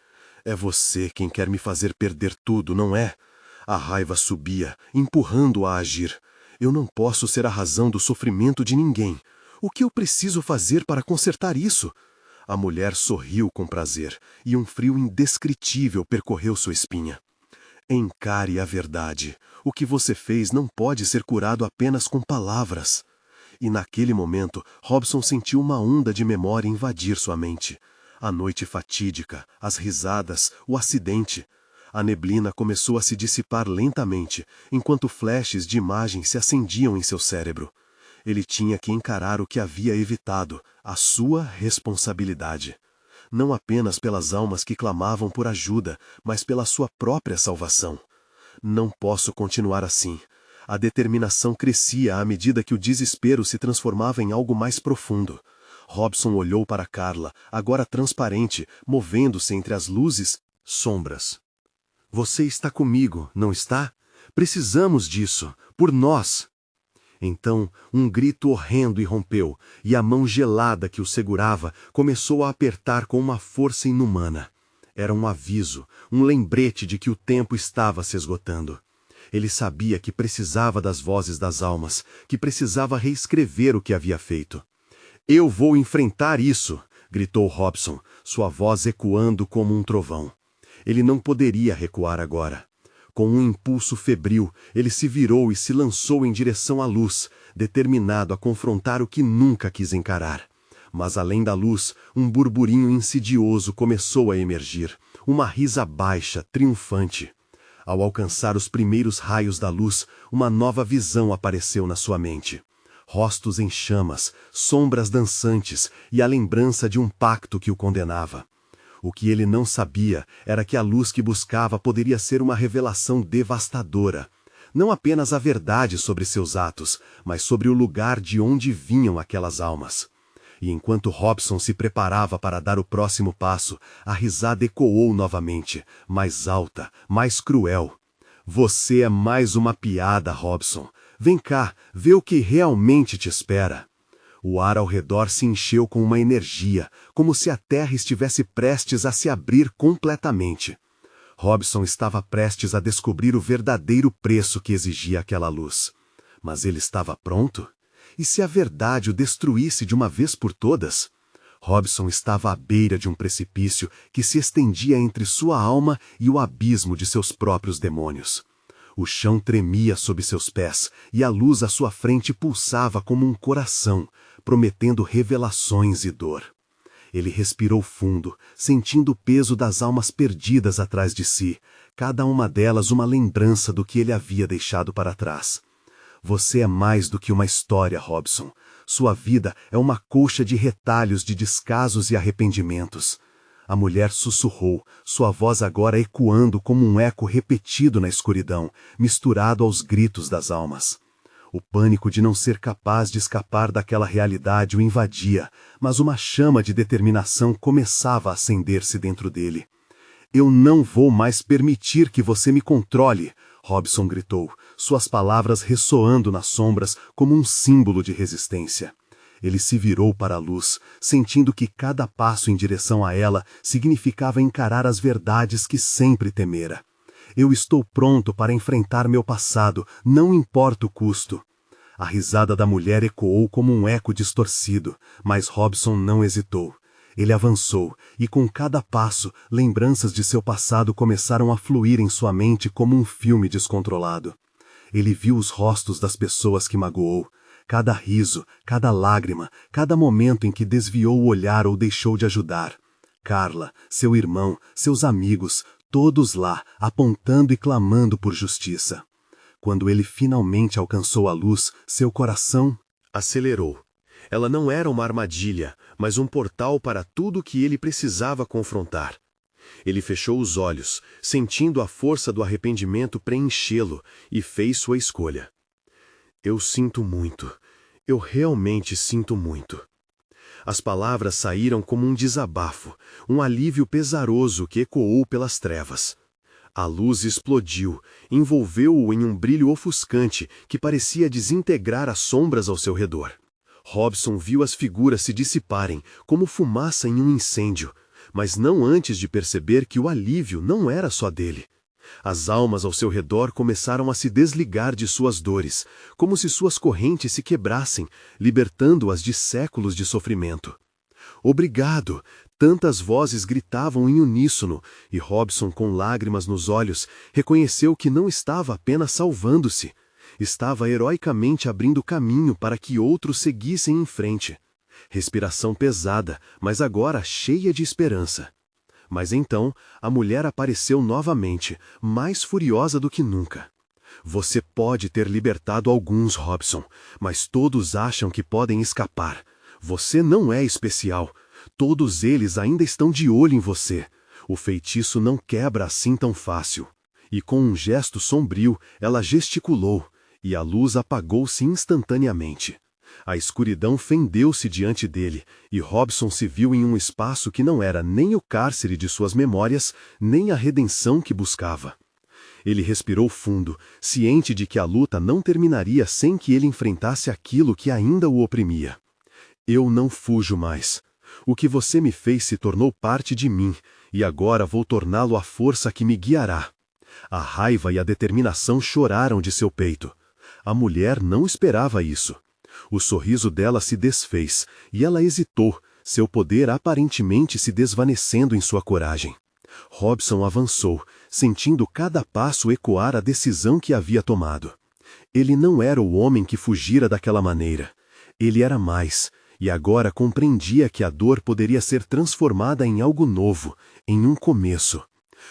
É você quem quer me fazer perder tudo, não é? A raiva subia, empurrando-a a agir. Eu não posso ser a razão do sofrimento de ninguém. O que eu preciso fazer para consertar isso? A mulher sorriu com prazer, e um frio indescritível percorreu sua espinha. Encare a verdade. O que você fez não pode ser curado apenas com palavras. E naquele momento, Robson sentiu uma onda de memória invadir sua mente. A noite fatídica, as risadas, o acidente. A neblina começou a se dissipar lentamente, enquanto flashes de imagens se acendiam em seu cérebro. Ele tinha que encarar o que havia evitado, a sua responsabilidade. Não apenas pelas almas que clamavam por ajuda, mas pela sua própria salvação. Não posso continuar assim. A determinação crescia à medida que o desespero se transformava em algo mais profundo. Robson olhou para Carla, agora transparente, movendo-se entre as luzes, sombras. Você está comigo, não está? Precisamos disso, por nós. Então, um grito horrendo irrompeu, e a mão gelada que o segurava começou a apertar com uma força inumana. Era um aviso, um lembrete de que o tempo estava se esgotando. Ele sabia que precisava das vozes das almas, que precisava reescrever o que havia feito. Eu vou enfrentar isso, gritou Robson, sua voz ecoando como um trovão. Ele não poderia recuar agora. Com um impulso febril, ele se virou e se lançou em direção à luz, determinado a confrontar o que nunca quis encarar. Mas além da luz, um burburinho insidioso começou a emergir, uma risa baixa, triunfante. Ao alcançar os primeiros raios da luz, uma nova visão apareceu na sua mente. Rostos em chamas, sombras dançantes e a lembrança de um pacto que o condenava. O que ele não sabia era que a luz que buscava poderia ser uma revelação devastadora. Não apenas a verdade sobre seus atos, mas sobre o lugar de onde vinham aquelas almas. E enquanto Robson se preparava para dar o próximo passo, a risada ecoou novamente, mais alta, mais cruel. Você é mais uma piada, Robson. Vem cá, vê o que realmente te espera. O ar ao redor se encheu com uma energia, como se a terra estivesse prestes a se abrir completamente. Robson estava prestes a descobrir o verdadeiro preço que exigia aquela luz. Mas ele estava pronto? E se a verdade o destruísse de uma vez por todas? Robson estava à beira de um precipício que se estendia entre sua alma e o abismo de seus próprios demônios. O chão tremia sob seus pés, e a luz à sua frente pulsava como um coração, prometendo revelações e dor. Ele respirou fundo, sentindo o peso das almas perdidas atrás de si, cada uma delas uma lembrança do que ele havia deixado para trás. Você é mais do que uma história, Robson. Sua vida é uma colcha de retalhos de descasos e arrependimentos. A mulher sussurrou, sua voz agora ecoando como um eco repetido na escuridão, misturado aos gritos das almas. O pânico de não ser capaz de escapar daquela realidade o invadia, mas uma chama de determinação começava a acender-se dentro dele. Eu não vou mais permitir que você me controle, Robson gritou, suas palavras ressoando nas sombras como um símbolo de resistência. Ele se virou para a luz, sentindo que cada passo em direção a ela significava encarar as verdades que sempre temera. Eu estou pronto para enfrentar meu passado, não importa o custo. A risada da mulher ecoou como um eco distorcido, mas Robson não hesitou. Ele avançou, e com cada passo, lembranças de seu passado começaram a fluir em sua mente como um filme descontrolado. Ele viu os rostos das pessoas que magoou, cada riso, cada lágrima, cada momento em que desviou o olhar ou deixou de ajudar. Carla, seu irmão, seus amigos, todos lá, apontando e clamando por justiça. Quando ele finalmente alcançou a luz, seu coração acelerou. Ela não era uma armadilha, mas um portal para tudo o que ele precisava confrontar. Ele fechou os olhos, sentindo a força do arrependimento preenchê-lo, e fez sua escolha. Eu sinto muito. Eu realmente sinto muito. As palavras saíram como um desabafo, um alívio pesaroso que ecoou pelas trevas. A luz explodiu, envolveu-o em um brilho ofuscante que parecia desintegrar as sombras ao seu redor. Robson viu as figuras se dissiparem, como fumaça em um incêndio, mas não antes de perceber que o alívio não era só dele. As almas ao seu redor começaram a se desligar de suas dores, como se suas correntes se quebrassem, libertando-as de séculos de sofrimento. Obrigado! Tantas vozes gritavam em uníssono, e Robson, com lágrimas nos olhos, reconheceu que não estava apenas salvando-se. Estava heroicamente abrindo caminho para que outros seguissem em frente. Respiração pesada, mas agora cheia de esperança. Mas então, a mulher apareceu novamente, mais furiosa do que nunca. Você pode ter libertado alguns, Robson, mas todos acham que podem escapar. Você não é especial. Todos eles ainda estão de olho em você. O feitiço não quebra assim tão fácil. E com um gesto sombrio, ela gesticulou, e a luz apagou-se instantaneamente. A escuridão fendeu-se diante dele, e Robson se viu em um espaço que não era nem o cárcere de suas memórias, nem a redenção que buscava. Ele respirou fundo, ciente de que a luta não terminaria sem que ele enfrentasse aquilo que ainda o oprimia. Eu não fujo mais. O que você me fez se tornou parte de mim, e agora vou torná-lo a força que me guiará. A raiva e a determinação choraram de seu peito. A mulher não esperava isso. O sorriso dela se desfez, e ela hesitou, seu poder aparentemente se desvanecendo em sua coragem. Robson avançou, sentindo cada passo ecoar a decisão que havia tomado. Ele não era o homem que fugira daquela maneira. Ele era mais, e agora compreendia que a dor poderia ser transformada em algo novo, em um começo.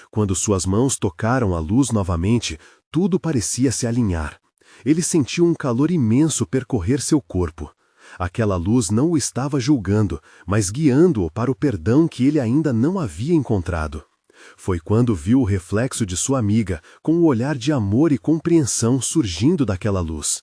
Quando suas mãos tocaram a luz novamente, tudo parecia se alinhar. Ele sentiu um calor imenso percorrer seu corpo. Aquela luz não o estava julgando, mas guiando-o para o perdão que ele ainda não havia encontrado. Foi quando viu o reflexo de sua amiga, com o olhar de amor e compreensão surgindo daquela luz.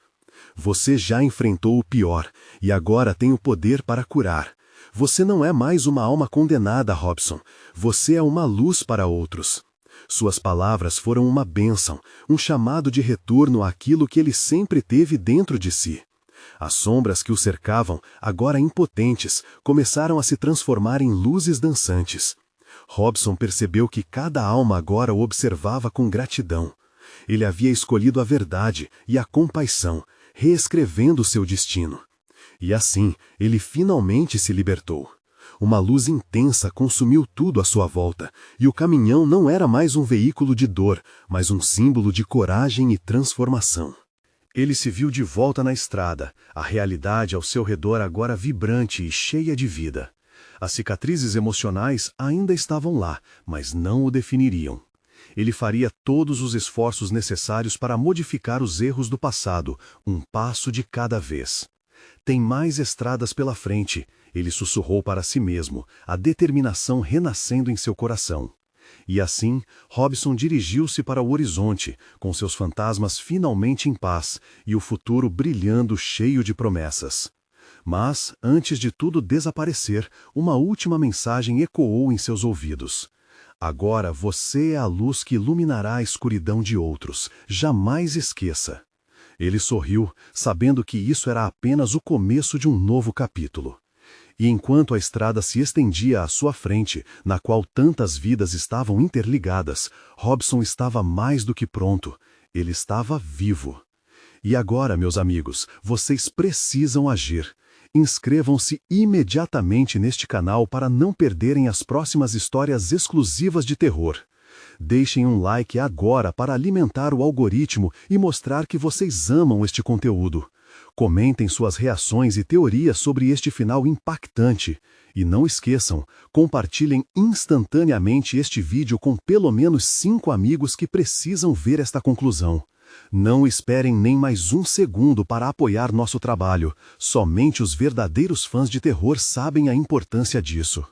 Você já enfrentou o pior, e agora tem o poder para curar. Você não é mais uma alma condenada, Robson. Você é uma luz para outros. Suas palavras foram uma bênção, um chamado de retorno àquilo que ele sempre teve dentro de si. As sombras que o cercavam, agora impotentes, começaram a se transformar em luzes dançantes. Robson percebeu que cada alma agora o observava com gratidão. Ele havia escolhido a verdade e a compaixão, reescrevendo seu destino. E assim, ele finalmente se libertou. Uma luz intensa consumiu tudo à sua volta, e o caminhão não era mais um veículo de dor, mas um símbolo de coragem e transformação. Ele se viu de volta na estrada, a realidade ao seu redor agora vibrante e cheia de vida. As cicatrizes emocionais ainda estavam lá, mas não o definiriam. Ele faria todos os esforços necessários para modificar os erros do passado, um passo de cada vez. Tem mais estradas pela frente, Ele sussurrou para si mesmo, a determinação renascendo em seu coração. E assim, Robson dirigiu-se para o horizonte, com seus fantasmas finalmente em paz e o futuro brilhando cheio de promessas. Mas, antes de tudo desaparecer, uma última mensagem ecoou em seus ouvidos. Agora você é a luz que iluminará a escuridão de outros. Jamais esqueça. Ele sorriu, sabendo que isso era apenas o começo de um novo capítulo. E enquanto a estrada se estendia à sua frente, na qual tantas vidas estavam interligadas, Robson estava mais do que pronto. Ele estava vivo. E agora, meus amigos, vocês precisam agir. Inscrevam-se imediatamente neste canal para não perderem as próximas histórias exclusivas de terror. Deixem um like agora para alimentar o algoritmo e mostrar que vocês amam este conteúdo. Comentem suas reações e teorias sobre este final impactante. E não esqueçam, compartilhem instantaneamente este vídeo com pelo menos 5 amigos que precisam ver esta conclusão. Não esperem nem mais um segundo para apoiar nosso trabalho. Somente os verdadeiros fãs de terror sabem a importância disso.